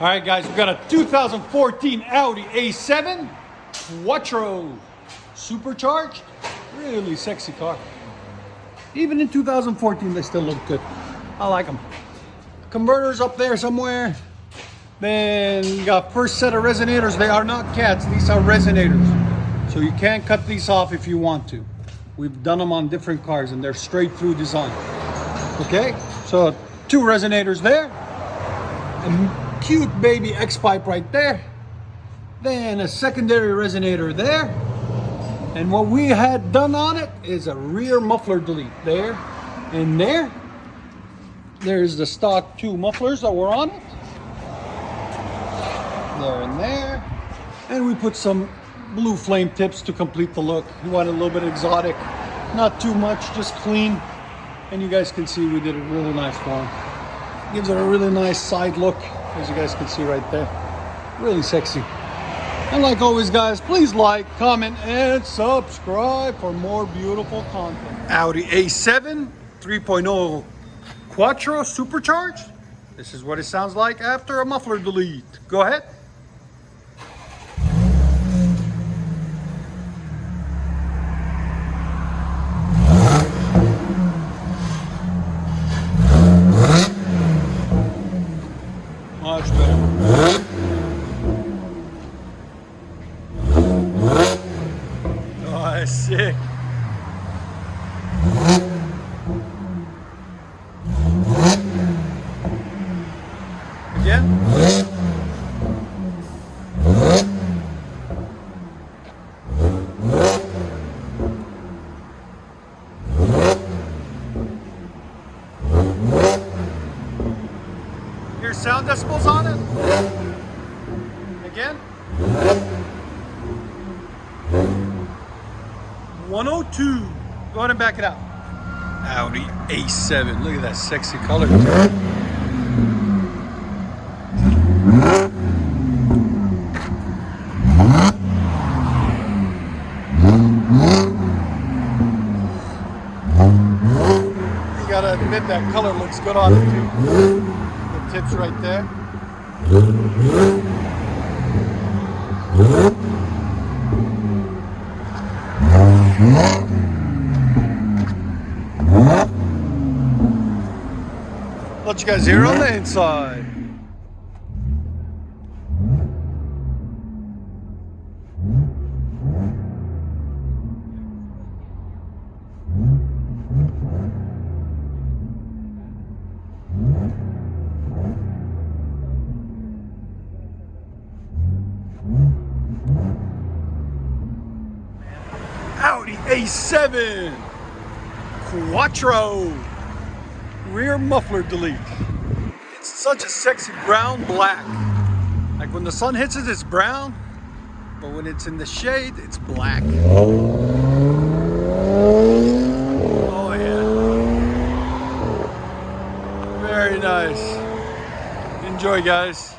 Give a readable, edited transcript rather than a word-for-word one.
All right, guys, we got a 2014 Audi A7 Quattro supercharged. Really sexy car. Even in 2014, they still look good. I like them. Converters up there somewhere. Then you got first set of resonators. They are not cats. These are resonators. So you can't cut these off if you want to. We've done them on different cars and they're straight through design. Okay, so two resonators there. And cute baby X-pipe right there, then a secondary resonator there, and what we had done on it is a rear muffler delete there and there. There's the stock two mufflers that were on it, there and there, and we put some blue flame tips to complete the look. We want a little bit exotic, not too much, just clean, and you guys can see we did a really nice one. Gives it a really nice side look, as you guys can see right there. Really sexy. And like always, guys, please like, comment, and subscribe for more beautiful content. Audi A7 3.0 Quattro supercharged. This is what it sounds like after a muffler delete. Go ahead. Much better. Oh, that's sick. Again. Here's sound decibels on it. Again. 102. Go ahead and back it out. Audi A7. Look at that sexy color. You gotta admit that color looks good on it too. The tips right there. Let you guys hear on the inside. Audi A7 Quattro rear muffler delete. It's such a sexy brown black. Like when the sun hits it, it's brown, but when it's in the shade, it's black. Oh yeah. Very nice. Enjoy, guys.